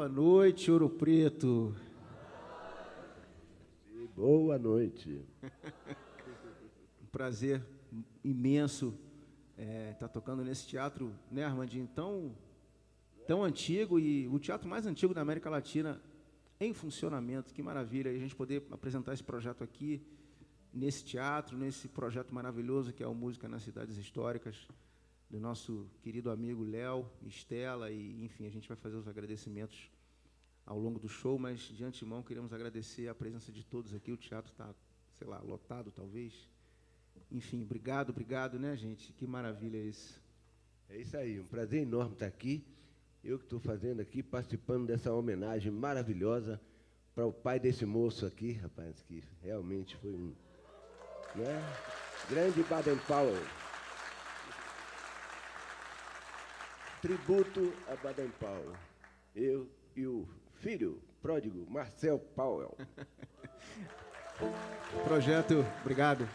Boa noite, Ouro Preto. Boa noite. Um prazer imenso estar tocando nesse teatro, né, Armandinho? Então, tão antigo e o teatro mais antigo da América Latina em funcionamento. Que maravilha a gente poder apresentar esse projeto aqui, nesse teatro, nesse projeto maravilhoso que é o Música nas Cidades Históricas, do nosso querido amigo Léo, Estela, e, enfim, a gente vai fazer os agradecimentos ao longo do show, mas, de antemão, queremos agradecer a presença de todos aqui. O teatro está, sei lá, lotado, talvez. Enfim, obrigado, né, gente? Que maravilha isso. É isso aí, um prazer enorme estar aqui. Eu que estou fazendo aqui, participando dessa homenagem maravilhosa para o pai desse moço aqui, rapaz, que realmente foi um, né, grande Baden Powell. Tributo a Baden Powell. Eu e o filho pródigo, Marcel Powell. Obrigado.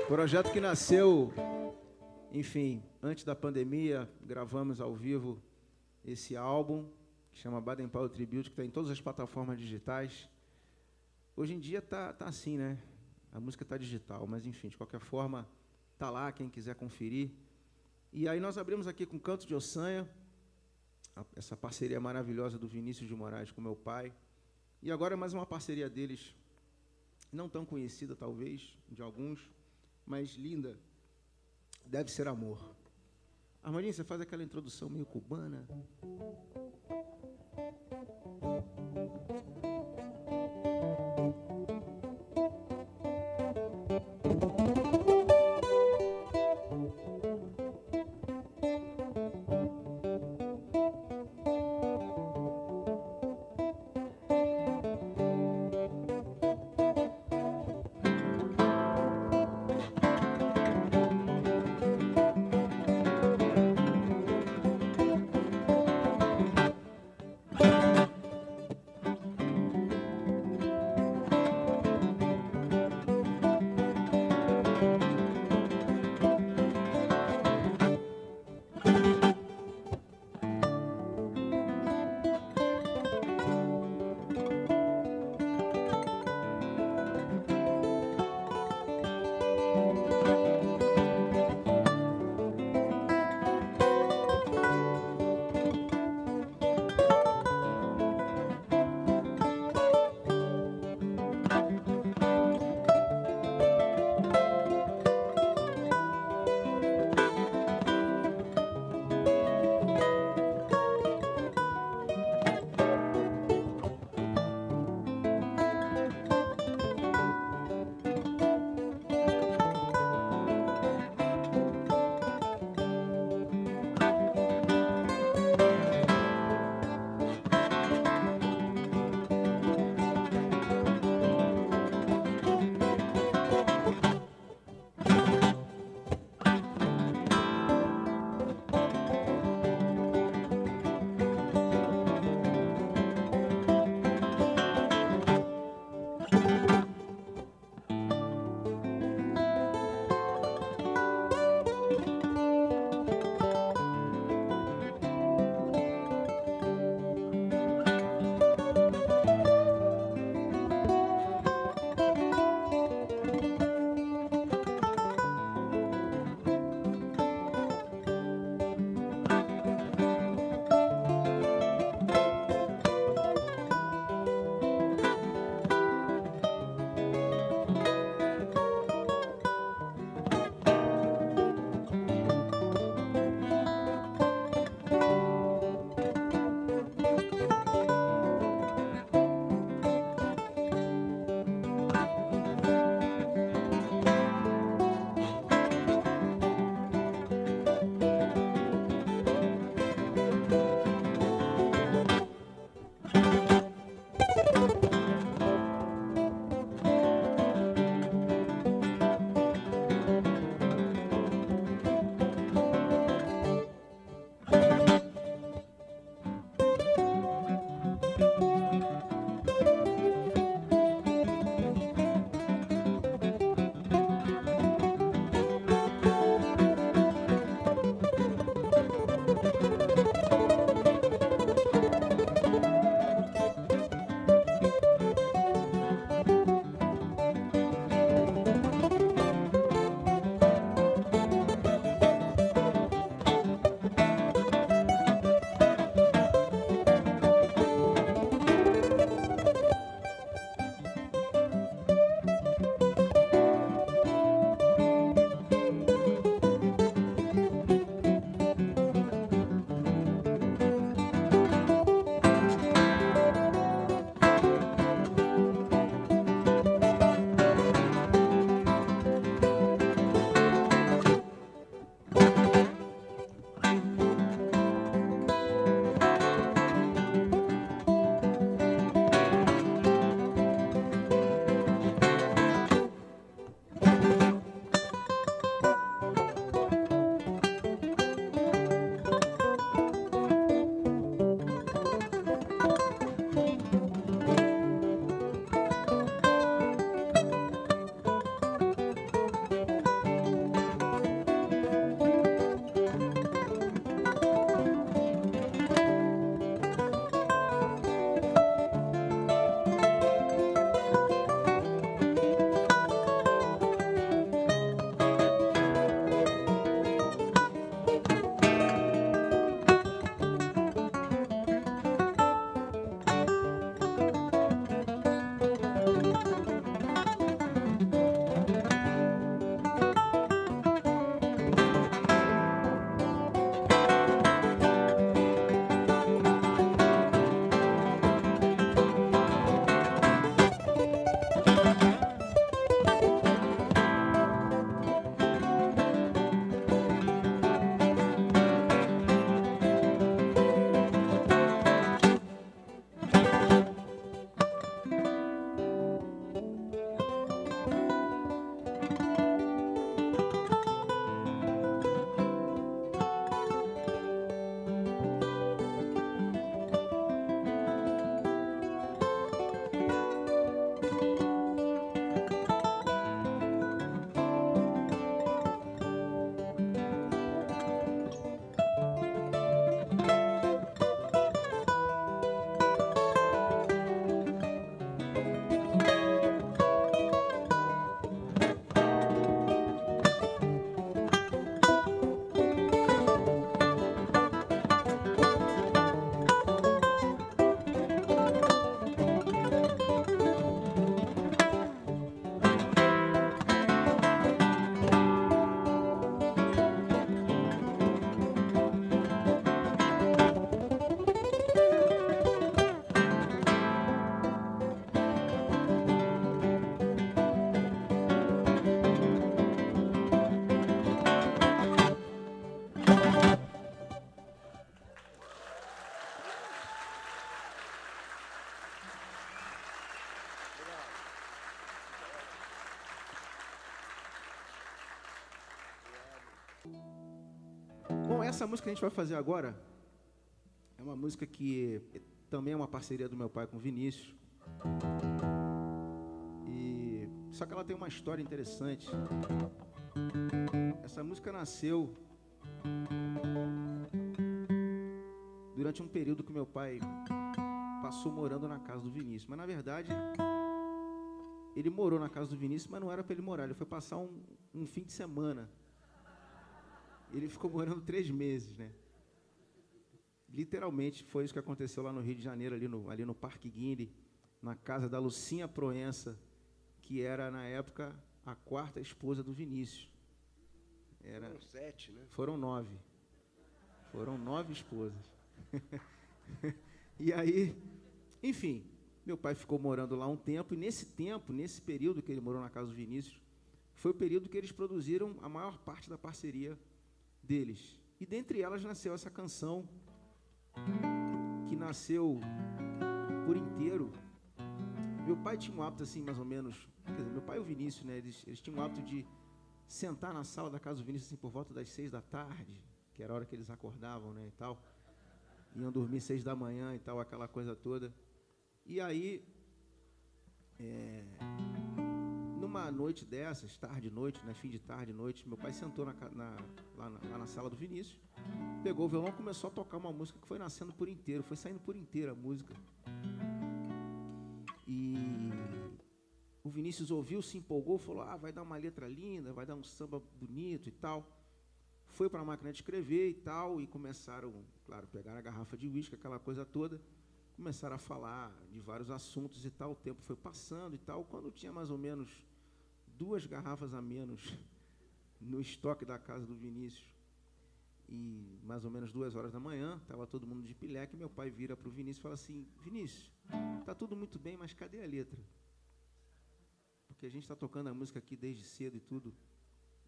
Projeto que nasceu, enfim, antes da pandemia, gravamos ao vivo esse álbum, que chama Baden Powell Tribute, que está em todas as plataformas digitais. Hoje em dia tá assim, né? A música está digital, mas, enfim, de qualquer forma, está lá, quem quiser conferir. E aí nós abrimos aqui com Canto de Ossanha, essa parceria maravilhosa do Vinícius de Moraes com meu pai. E agora mais uma parceria deles, não tão conhecida, talvez, de alguns, mas linda, Deve Ser Amor. Armandinho, você faz aquela introdução meio cubana. Essa música que a gente vai fazer agora é uma música que também é uma parceria do meu pai com o Vinícius. Só que ela tem uma história interessante. Essa música nasceu durante um período que meu pai passou morando na casa do Vinícius. Mas, na verdade, ele morou na casa do Vinícius, mas não era para ele morar. Ele foi passar um fim de semana. Ele ficou morando 3 meses, né? Literalmente, foi isso que aconteceu lá no Rio de Janeiro, ali no Parque Guindy, na casa da Lucinha Proença, que era, na época, a 4ª esposa do Vinícius. Foram 7, né? Foram 9. Foram 9 esposas. E aí, enfim, meu pai ficou morando lá um tempo, e nesse período que ele morou na casa do Vinícius, foi o período que eles produziram a maior parte da parceria deles. E dentre elas nasceu essa canção, que nasceu por inteiro. Meu pai tinha um hábito assim, mais ou menos, quer dizer, meu pai e o Vinícius, né, eles tinham um hábito de sentar na sala da casa do Vinícius assim, por volta das 6 da tarde, que era a hora que eles acordavam, né, e tal. Iam dormir 6 da manhã e tal, aquela coisa toda. E aí, numa noite dessas, tarde-noite, né, fim de tarde-noite, meu pai sentou lá na sala do Vinícius, pegou o violão e começou a tocar uma música que foi nascendo por inteiro, foi saindo por inteiro a música. E o Vinícius ouviu, se empolgou, falou, vai dar uma letra linda, vai dar um samba bonito e tal. Foi para a máquina de escrever e tal, e começaram, claro, pegaram a garrafa de uísque, aquela coisa toda, começaram a falar de vários assuntos e tal, o tempo foi passando e tal. Quando tinha mais ou menos 2 garrafas a menos no estoque da casa do Vinícius, e mais ou menos 2 horas da manhã, estava todo mundo de pileque, meu pai vira para o Vinícius e fala assim, Vinícius, tá tudo muito bem, mas cadê a letra? Porque a gente está tocando a música aqui desde cedo e tudo,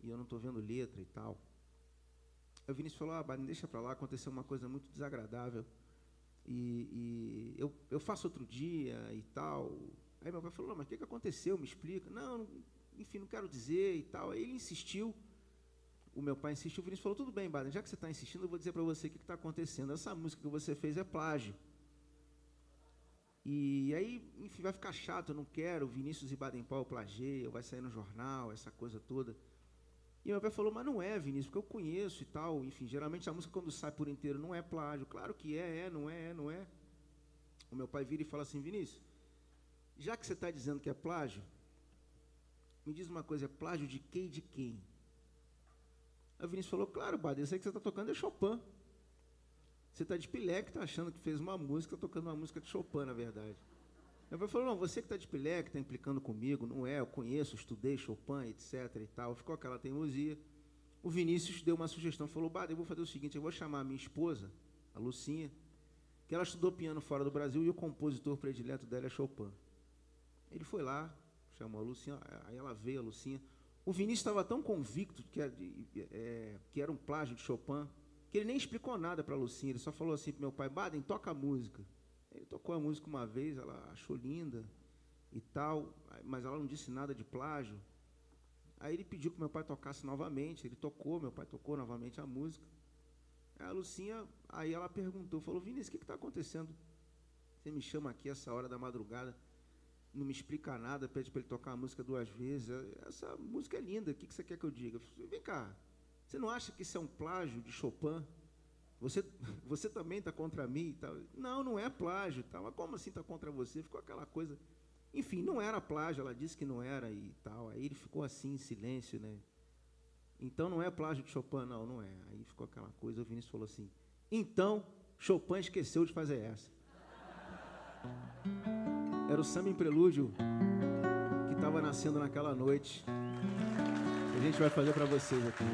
e eu não estou vendo letra e tal. Aí o Vinícius falou, deixa para lá, aconteceu uma coisa muito desagradável, e eu faço outro dia e tal. Aí meu pai falou, não, mas o que aconteceu? Me explica. Não, enfim, não quero dizer e tal. Aí ele insistiu, o meu pai insistiu, o Vinícius falou, tudo bem, Baden, já que você está insistindo, eu vou dizer para você o que está acontecendo. Essa música que você fez é plágio. E aí, enfim, vai ficar chato, eu não quero, Vinícius e Baden Powell plagiam, vai sair no jornal, essa coisa toda. E meu pai falou, mas não é, Vinícius, porque eu conheço e tal. Enfim, geralmente a música quando sai por inteiro não é plágio. Claro que não é. O meu pai vira e fala assim, Vinícius, já que você está dizendo que é plágio, me diz uma coisa, é plágio de quem e de quem? Aí o Vinícius falou, claro, Baden, isso aí que você está tocando é Chopin. Você está de pileque, está achando que fez uma música, está tocando uma música de Chopin, na verdade. Meu pai falou, não, você que está de pileque, está implicando comigo, não é, eu conheço, estudei Chopin, etc. e tal. Ficou aquela teimosia. O Vinícius deu uma sugestão, falou, Baden, eu vou fazer o seguinte, eu vou chamar a minha esposa, a Lucinha, que ela estudou piano fora do Brasil e o compositor predileto dela é Chopin. Ele foi lá, chamou a Lucinha, aí ela veio, a Lucinha. O Vinícius estava tão convicto que era um plágio de Chopin, que ele nem explicou nada para a Lucinha, ele só falou assim para meu pai, Baden, toca a música. Ele tocou a música uma vez, ela achou linda e tal, mas ela não disse nada de plágio. Aí ele pediu que meu pai tocasse novamente, ele tocou, meu pai tocou novamente a música. Aí a Lucinha, aí ela perguntou, falou, Vinícius, o que está acontecendo? Você me chama aqui essa hora da madrugada, não me explica nada, pede para ele tocar a música 2 vezes, essa música é linda, o que você quer que eu diga? Eu falei, vem cá, você não acha que isso é um plágio de Chopin? Você também está contra mim e tal. Não é plágio e tal. Mas como assim está contra você? Ficou aquela coisa. Enfim, não era plágio, ela disse que não era e tal. Aí ele ficou assim, em silêncio, né? Então não é plágio de Chopin, não é. Aí ficou aquela coisa, o Vinícius falou assim, então Chopin esqueceu de fazer essa. Era o samba em prelúdio que estava nascendo naquela noite. A gente vai fazer para vocês aqui.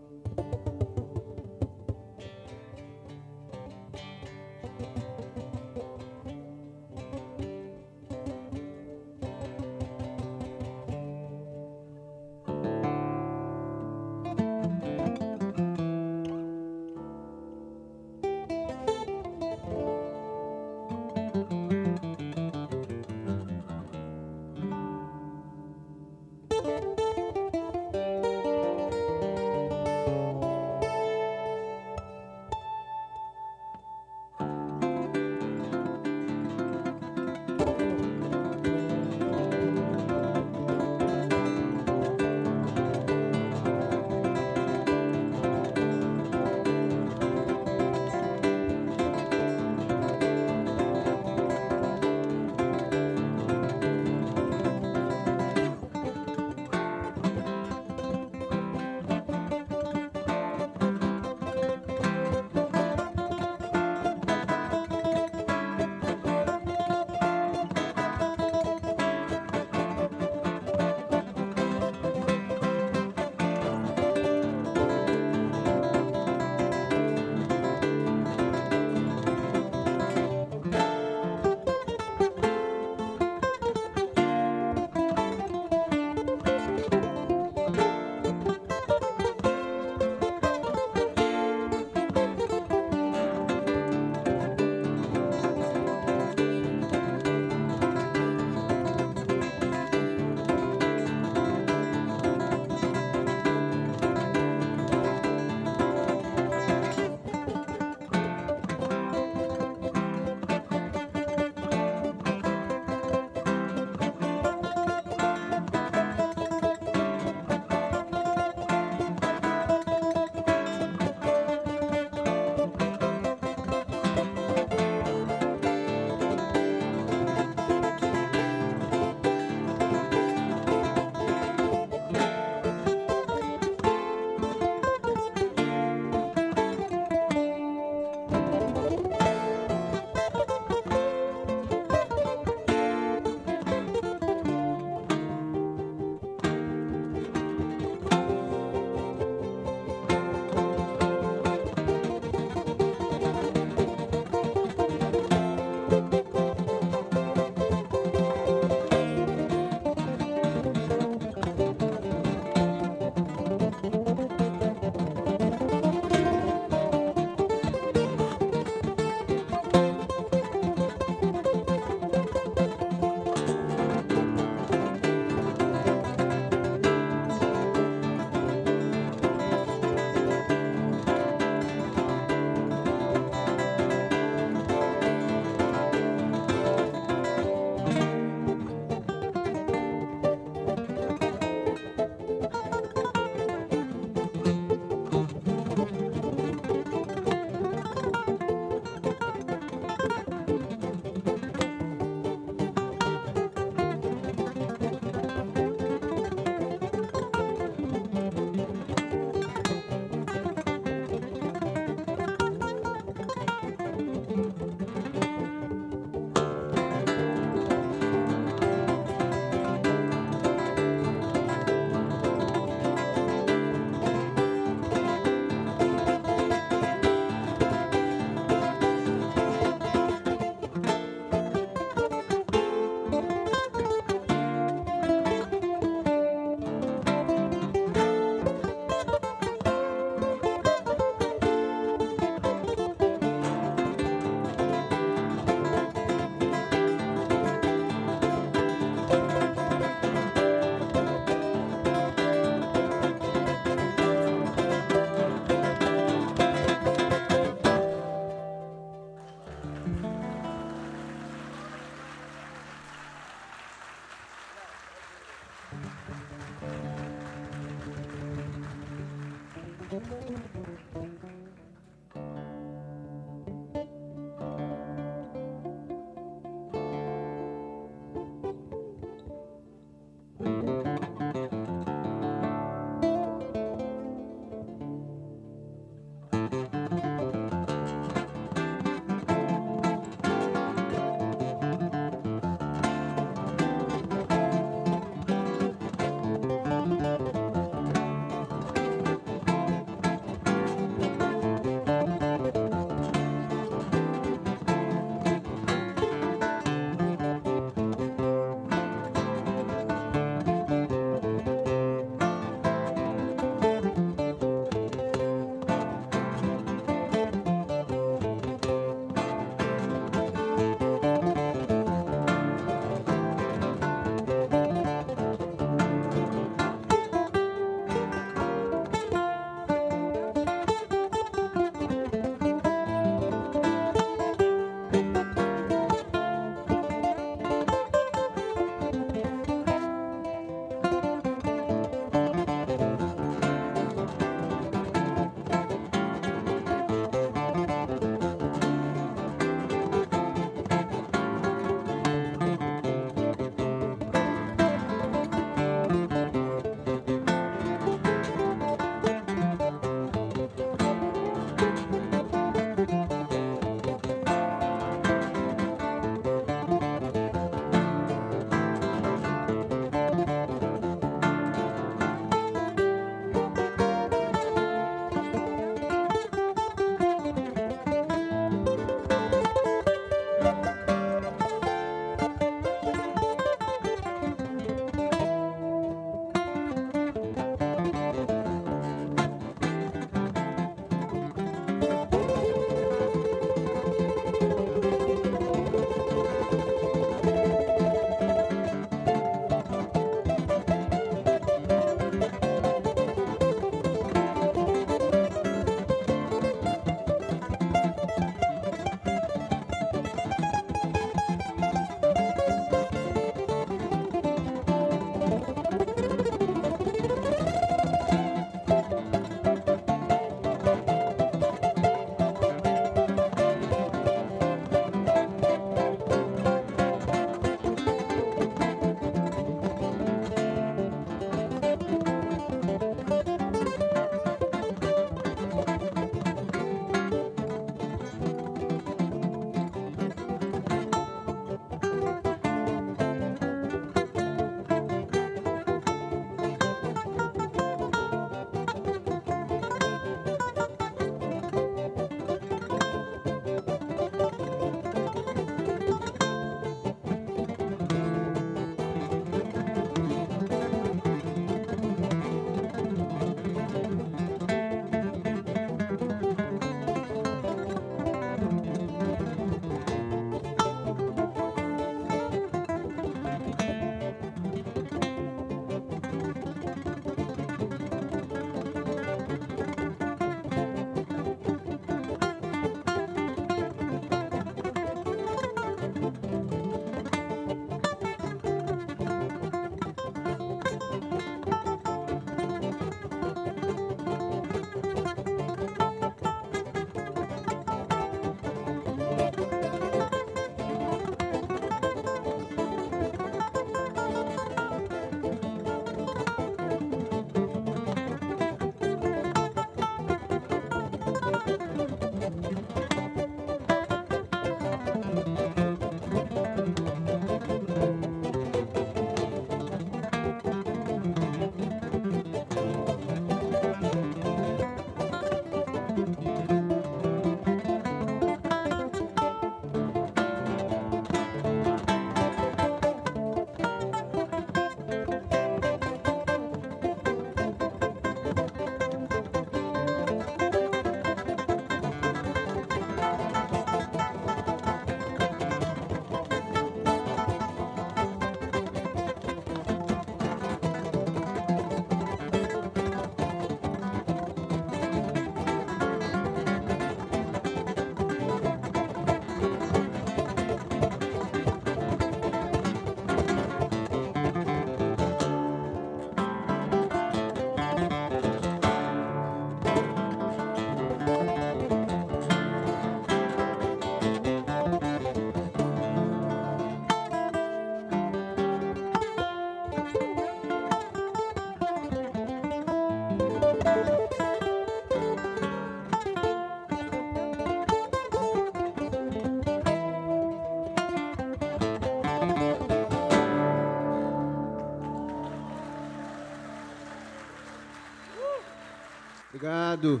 Obrigado.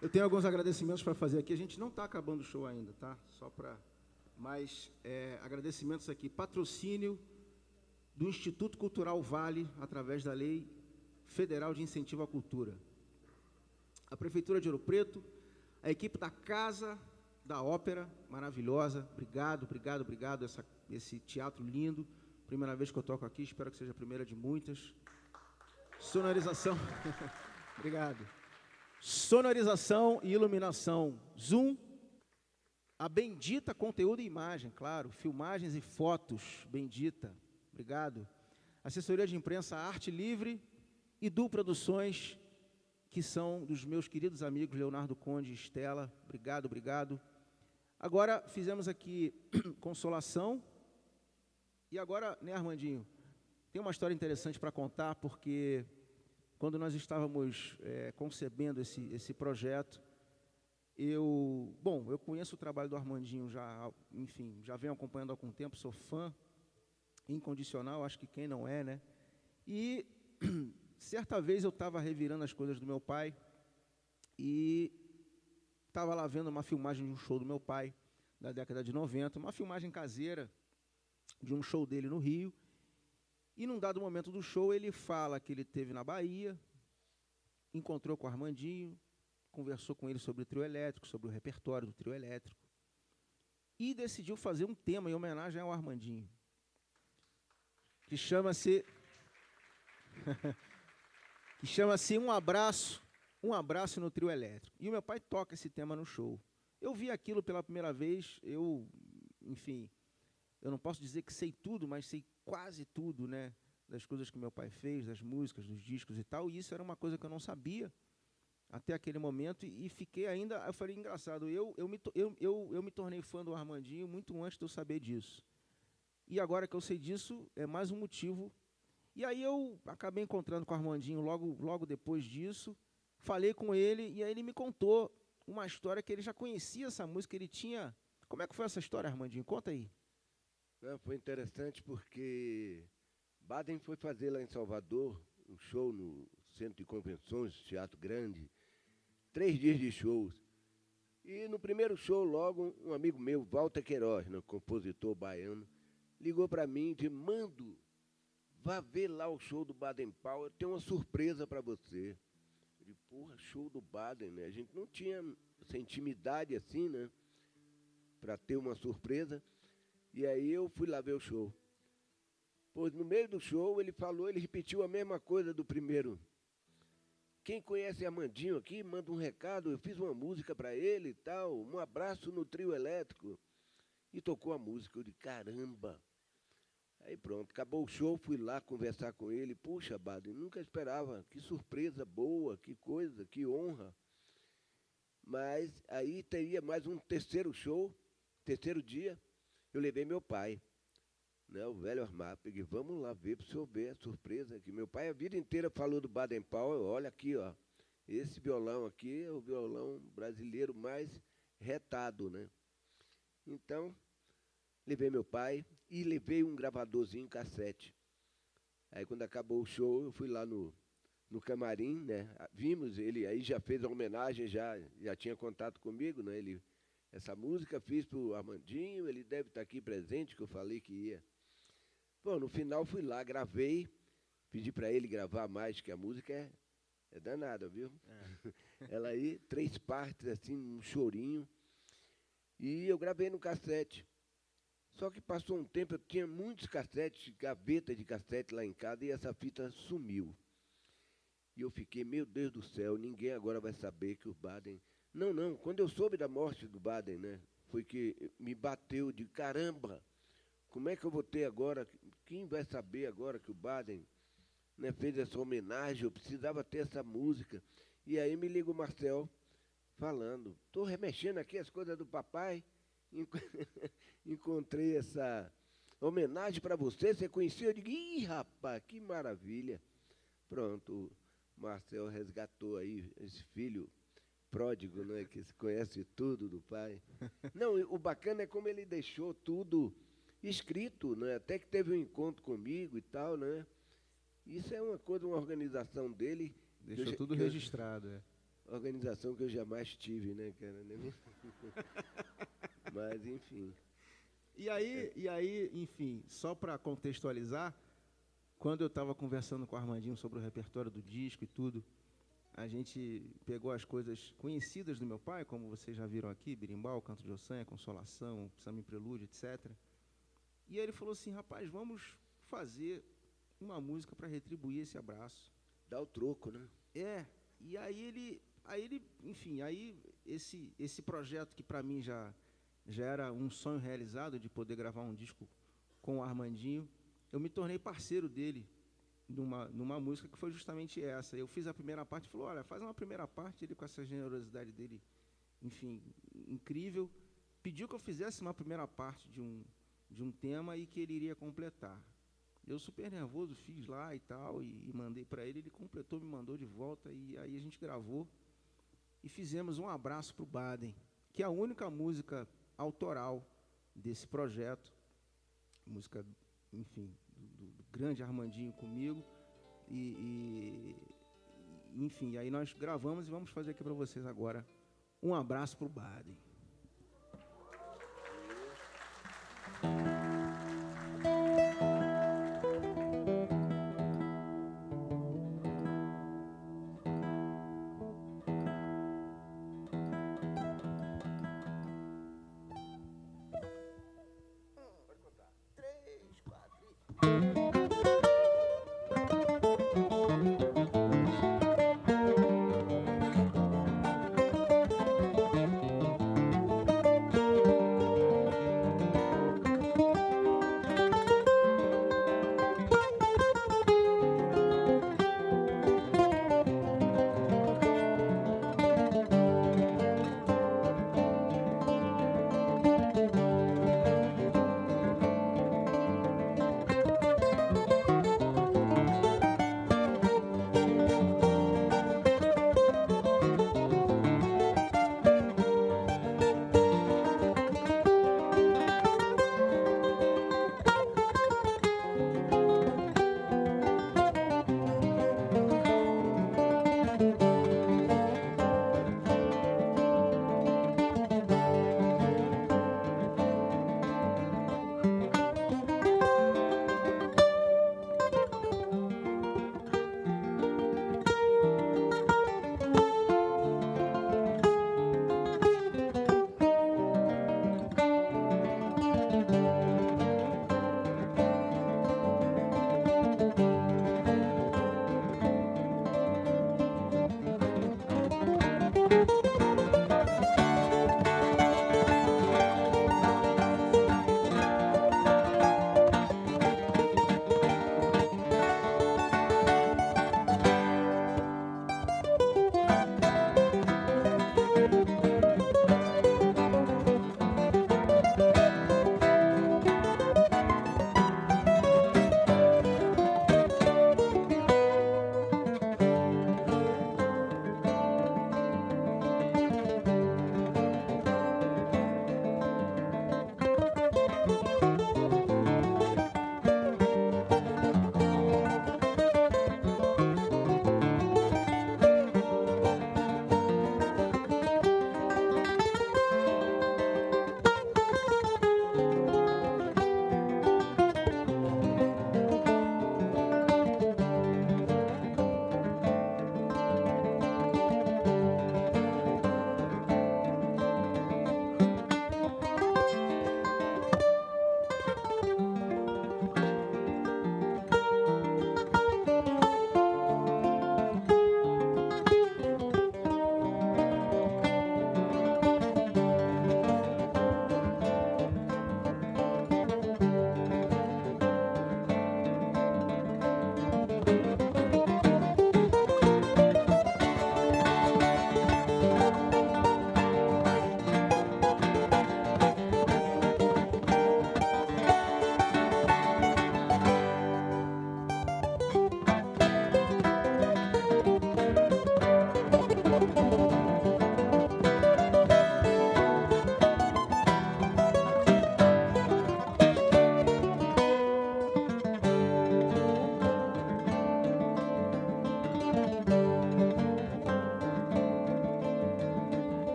Eu tenho alguns agradecimentos para fazer aqui. A gente não está acabando o show ainda, tá? Só para... Mas agradecimentos aqui. Patrocínio do Instituto Cultural Vale, através da Lei Federal de Incentivo à Cultura. A Prefeitura de Ouro Preto, a equipe da Casa da Ópera, maravilhosa. Obrigado, obrigado, obrigado. Esse teatro lindo. Primeira vez que eu toco aqui, espero que seja a primeira de muitas. Sonorização. Obrigado. Sonorização e iluminação. Zoom. A Bendita Conteúdo e Imagem, claro. Filmagens e fotos. Bendita. Obrigado. Assessoria de Imprensa Arte Livre e Du Produções, que são dos meus queridos amigos Leonardo Conde e Estela. Obrigado, obrigado. Agora fizemos aqui Consolação. E agora, né, Armandinho? Tem uma história interessante para contar, porque quando nós estávamos concebendo esse projeto, eu conheço o trabalho do Armandinho já, enfim, já venho acompanhando há algum tempo, sou fã incondicional, acho que quem não é, né? E certa vez eu estava revirando as coisas do meu pai e estava lá vendo uma filmagem de um show do meu pai, da década de 90, uma filmagem caseira de um show dele no Rio. E num dado momento do show, ele fala que ele esteve na Bahia, encontrou com o Armandinho, conversou com ele sobre o trio elétrico, sobre o repertório do trio elétrico, e decidiu fazer um tema em homenagem ao Armandinho, que chama-se Um Abraço no Trio Elétrico. E o meu pai toca esse tema no show. Eu vi aquilo pela primeira vez, enfim, eu não posso dizer que sei tudo, mas sei quase tudo, né, das coisas que meu pai fez, das músicas, dos discos e tal, e isso era uma coisa que eu não sabia até aquele momento, e fiquei ainda, eu falei, engraçado, eu me tornei fã do Armandinho muito antes de eu saber disso. E agora que eu sei disso, é mais um motivo. E aí eu acabei encontrando com o Armandinho logo depois disso, falei com ele, e aí ele me contou uma história que ele já conhecia essa música, ele tinha... Como é que foi essa história, Armandinho? Conta aí. Foi interessante porque Baden foi fazer lá em Salvador um show no Centro de Convenções, Teatro Grande, 3 dias de shows. E no primeiro show, logo, um amigo meu, Walter Queiroz, né, compositor baiano, ligou para mim e disse, Mando, vá ver lá o show do Baden Powell, eu tenho uma surpresa para você. Eu disse, porra, show do Baden, né? A gente não tinha essa intimidade assim, né, para ter uma surpresa. E aí eu fui lá ver o show. Pois no meio do show ele repetiu a mesma coisa do primeiro. Quem conhece Armandinho aqui, manda um recado, eu fiz uma música para ele e tal, um abraço no trio elétrico. E tocou a música, eu disse, caramba. Aí pronto, acabou o show, fui lá conversar com ele. Puxa, Baden, nunca esperava, que surpresa boa, que coisa, que honra. Mas aí teria mais um terceiro show, terceiro dia, eu levei meu pai, né, o velho Armar, peguei, vamos lá ver para o senhor ver a surpresa que meu pai a vida inteira falou do Baden Powell, olha aqui, ó, esse violão aqui é o violão brasileiro mais retado, né? Então, levei meu pai e levei um gravadorzinho cassete. Aí quando acabou o show, eu fui lá no camarim, né? Vimos, ele aí já fez a homenagem, já tinha contato comigo, né? Essa música fiz para o Armandinho, ele deve estar aqui presente, que eu falei que ia. Bom, no final fui lá, gravei, pedi para ele gravar mais, que a música é danada, viu? Ela aí, 3 partes, assim, um chorinho. E eu gravei no cassete. Só que passou um tempo, eu tinha muitos cassetes, gaveta de cassete lá em casa, e essa fita sumiu. E eu fiquei, meu Deus do céu, ninguém agora vai saber que o Baden... Não, quando eu soube da morte do Baden, né, foi que me bateu de caramba, como é que eu vou ter agora, quem vai saber agora que o Baden, né, fez essa homenagem, eu precisava ter essa música. E aí me liga o Marcel, falando, estou remexendo aqui as coisas do papai, encontrei essa homenagem para você, você conhecia? Eu digo, ih, rapaz, que maravilha. Pronto, Marcel resgatou aí esse filho pródigo, né, que se conhece tudo do pai. Não, o bacana é como ele deixou tudo escrito, né, até que teve um encontro comigo e tal, né. Isso é uma coisa, uma organização dele. Deixou tudo registrado, é. Organização que eu jamais tive, né, cara? Mas, enfim. E aí, enfim, só para contextualizar, quando eu estava conversando com o Armandinho sobre o repertório do disco e tudo, a gente pegou as coisas conhecidas do meu pai, como vocês já viram aqui, Berimbau, Canto de Ossanha, Consolação, Samba em Prelúdio, etc. E aí ele falou assim, rapaz, vamos fazer uma música para retribuir esse abraço. Dá o troco, né? É, e aí ele, enfim, aí esse projeto que para mim já era um sonho realizado de poder gravar um disco com o Armandinho, eu me tornei parceiro dele numa música que foi justamente essa. Eu fiz a primeira parte e falou, olha, faz uma primeira parte, ele com essa generosidade dele, enfim, incrível, pediu que eu fizesse uma primeira parte de um tema e que ele iria completar. Eu super nervoso, fiz lá e tal, e mandei para ele completou, me mandou de volta, e aí a gente gravou e fizemos Um Abraço para o Baden, que é a única música autoral desse projeto, música, enfim, do grande Armandinho comigo, enfim, aí nós gravamos e vamos fazer aqui para vocês agora Um Abraço para o Baden.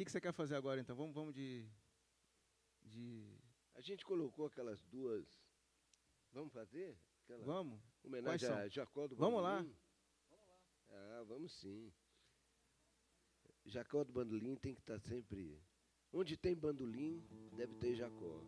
que você quer fazer agora, então? Vamos de... A gente colocou aquelas duas... Vamos fazer? Vamos. Homenagem a Jacó do Bandolim? Vamos lá. Ah, vamos sim. Jacó do Bandolim tem que estar sempre... Onde tem bandolim, deve ter Jacó.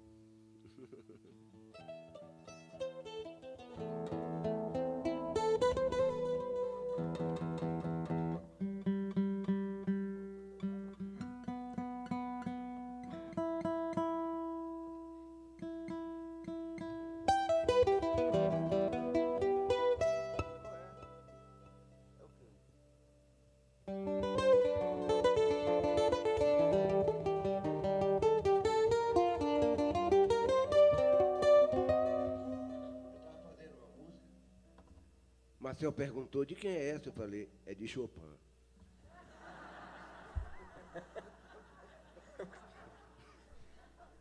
Marcel perguntou, de quem é essa? Eu falei, é de Chopin.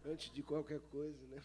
Antes de qualquer coisa, né?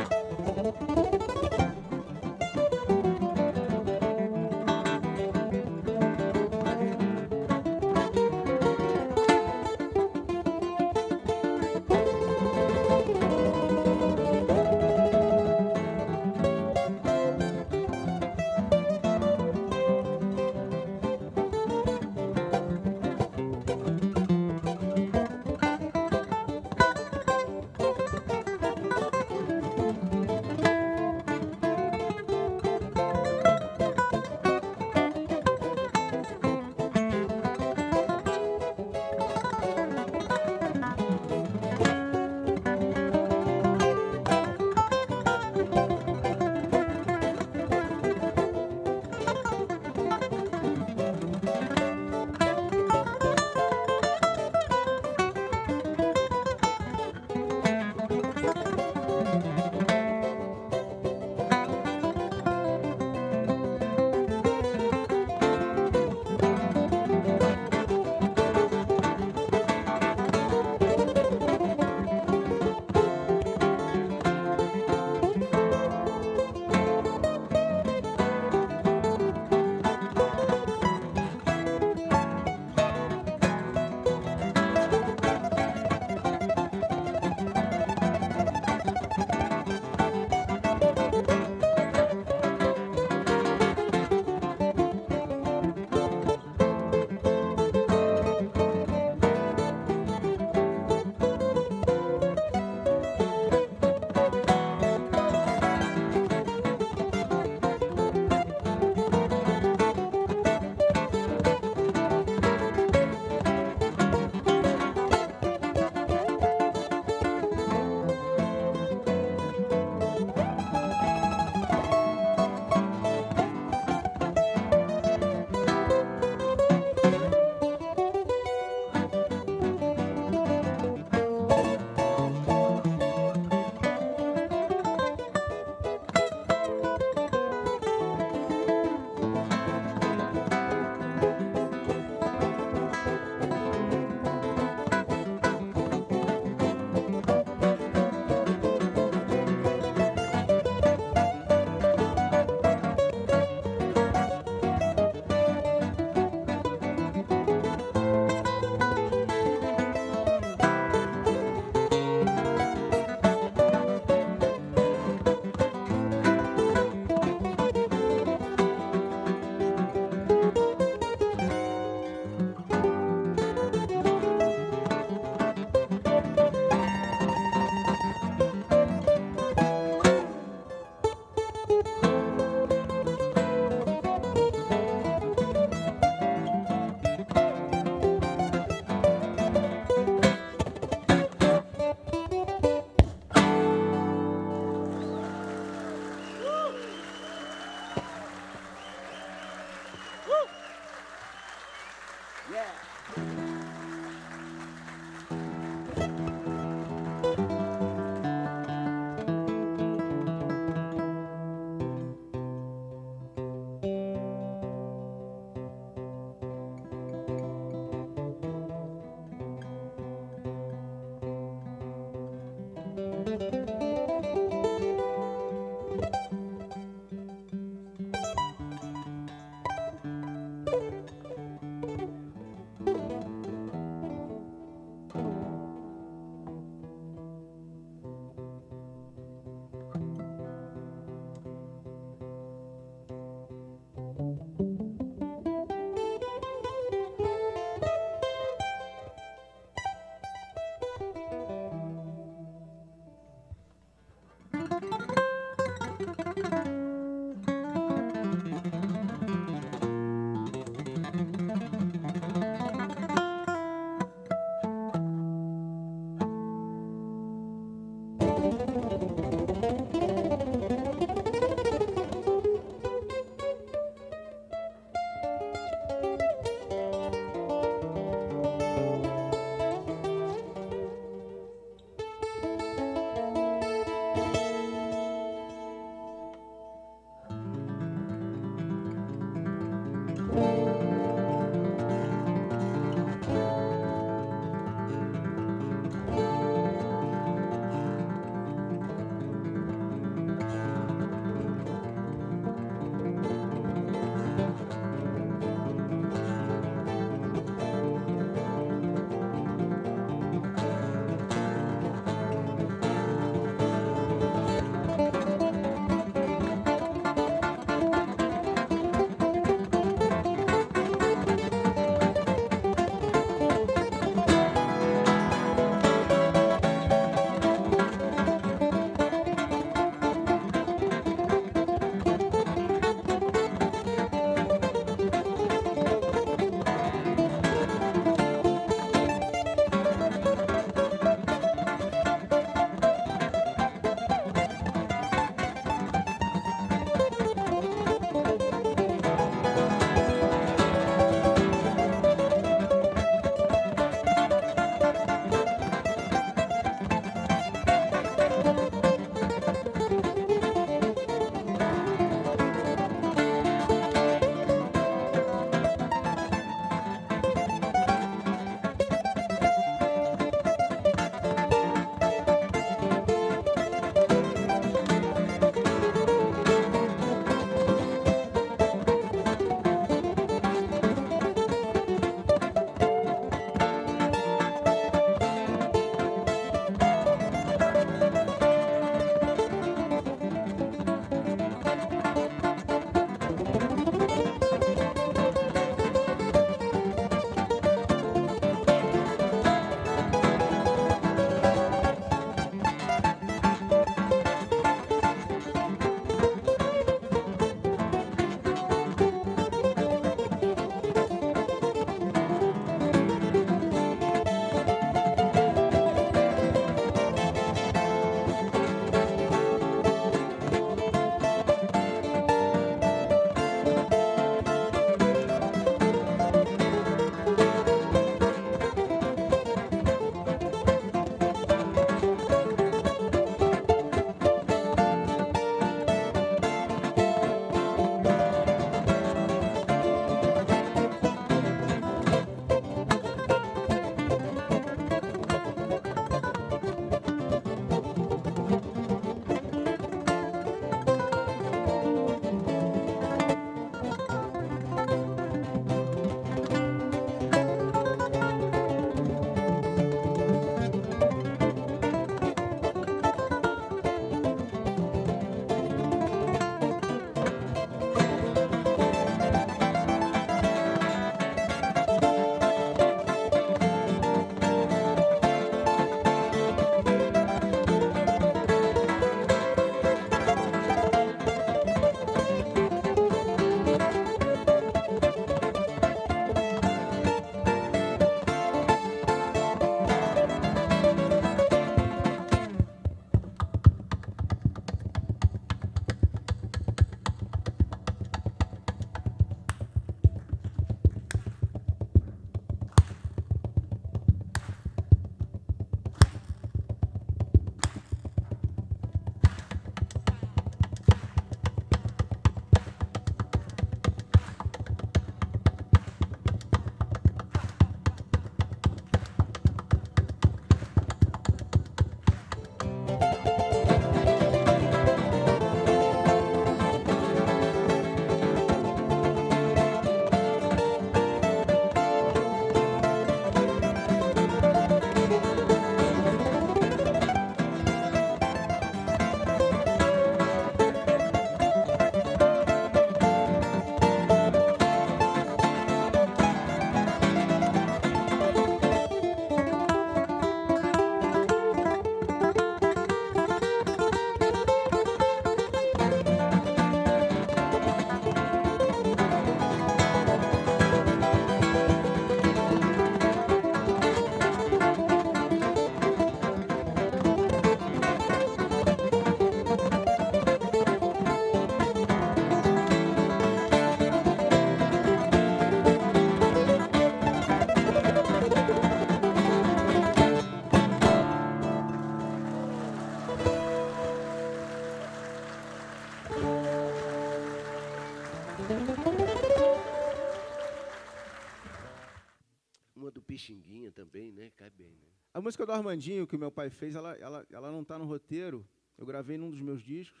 Pixinguinha também, né? Cai bem, né? A música do Armandinho, que o meu pai fez, ela não está no roteiro. Eu gravei num dos meus discos.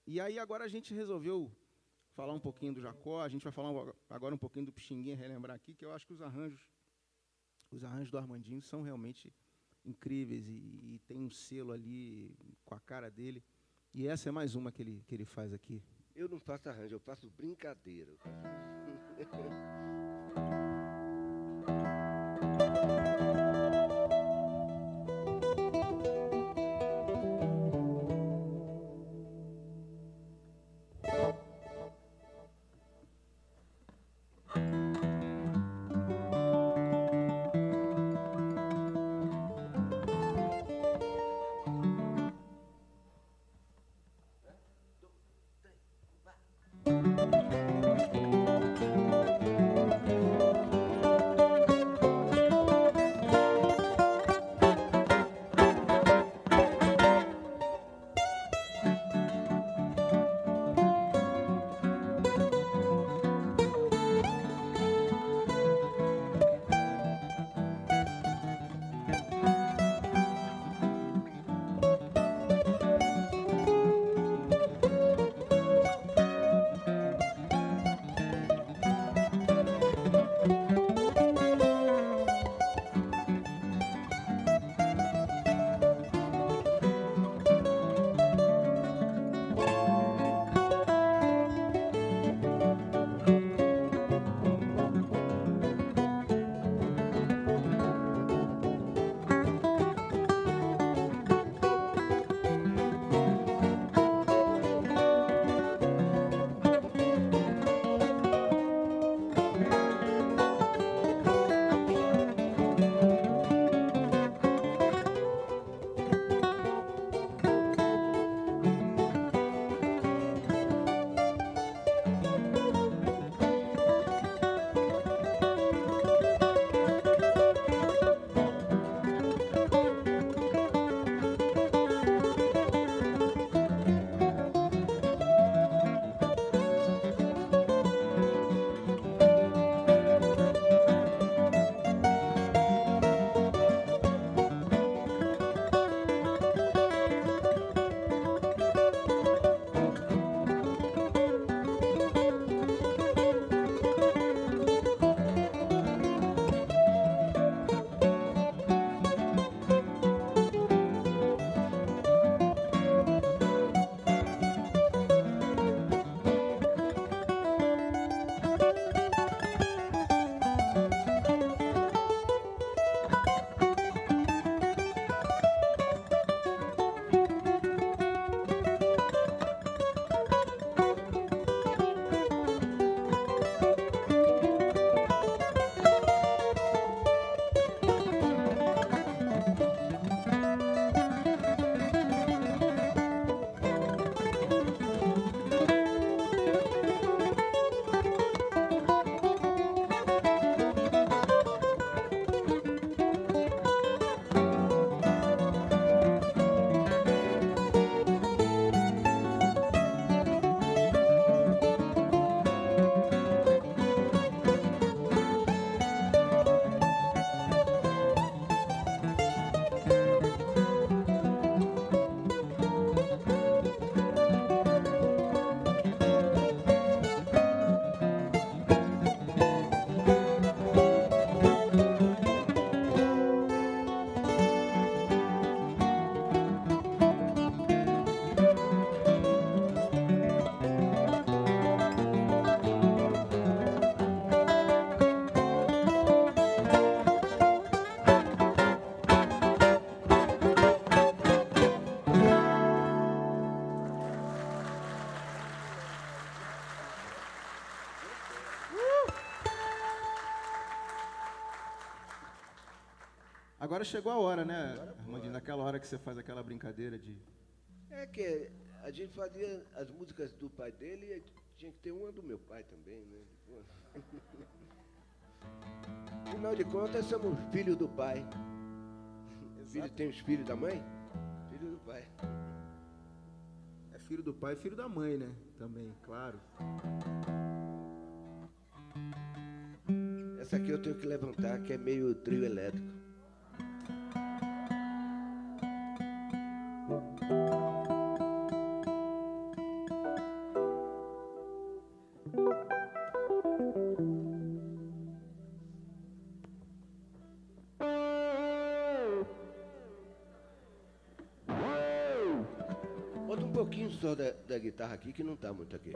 E aí agora a gente resolveu falar um pouquinho do Jacó. A gente vai falar agora um pouquinho do Pixinguinha, relembrar aqui, que eu acho que os arranjos do Armandinho são realmente incríveis e tem um selo ali com a cara dele. E essa é mais uma que ele faz aqui. Eu não faço arranjo, eu faço brincadeira. Agora chegou a hora, né, Armandinho? Naquela hora que você faz aquela brincadeira de... É que a gente fazia as músicas do pai dele e tinha que ter uma do meu pai também, né? Afinal de contas, somos filhos do pai. Filho, tem os filhos da mãe? Filho do pai. É filho do pai e filho da mãe, né? Também, claro. Essa aqui eu tenho que levantar, que é meio trio elétrico. Bota um pouquinho só da guitarra aqui, que não está muito aqui.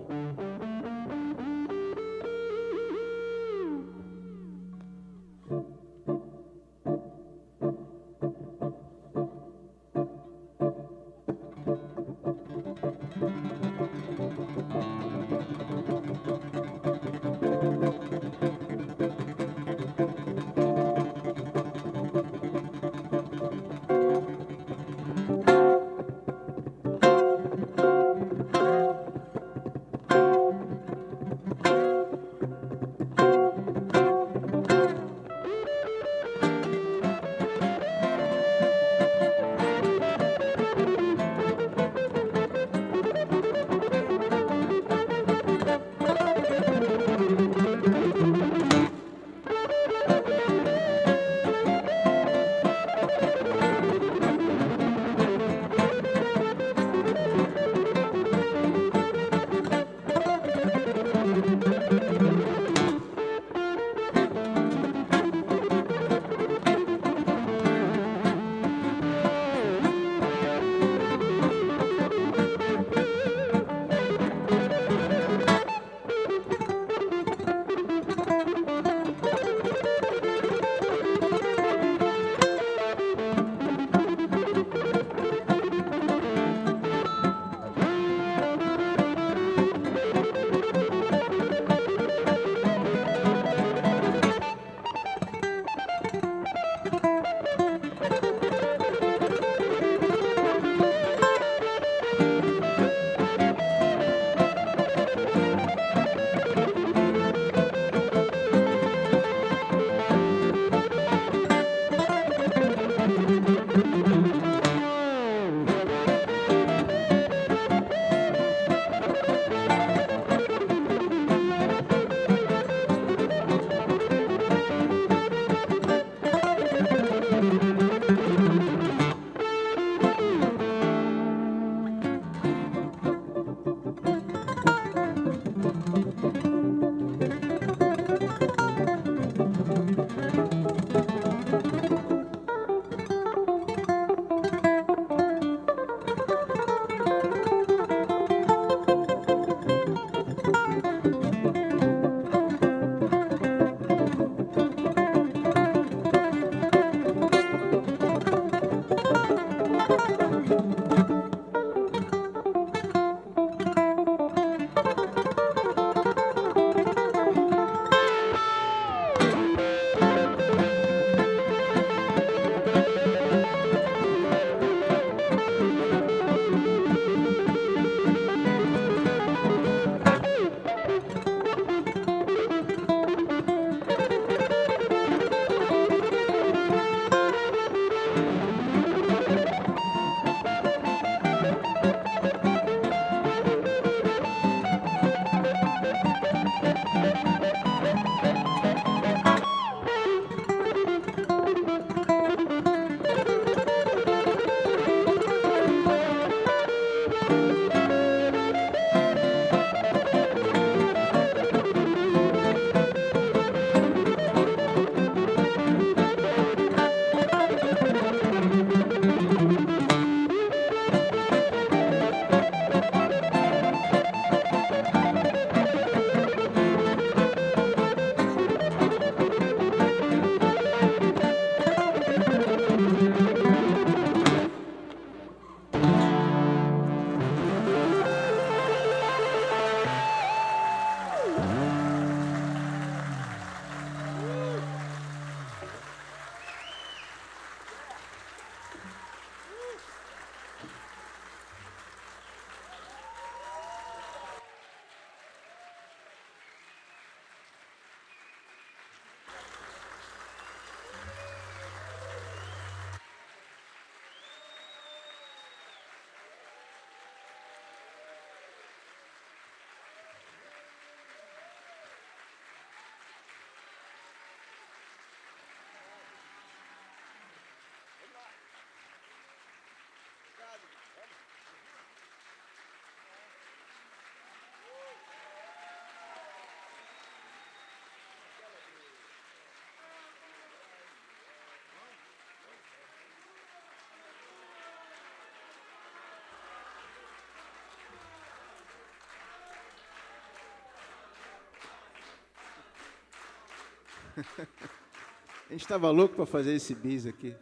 A gente estava louco para fazer esse bis aqui.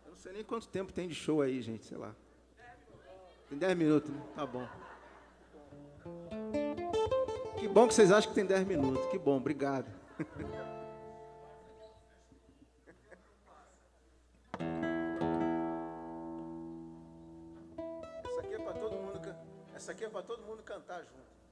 Eu não sei nem quanto tempo tem de show aí, gente, sei lá. Tem 10 minutos, né? Tá bom. Que bom que vocês acham que tem 10 minutos. Que bom, obrigado. Essa aqui é para todo mundo cantar junto.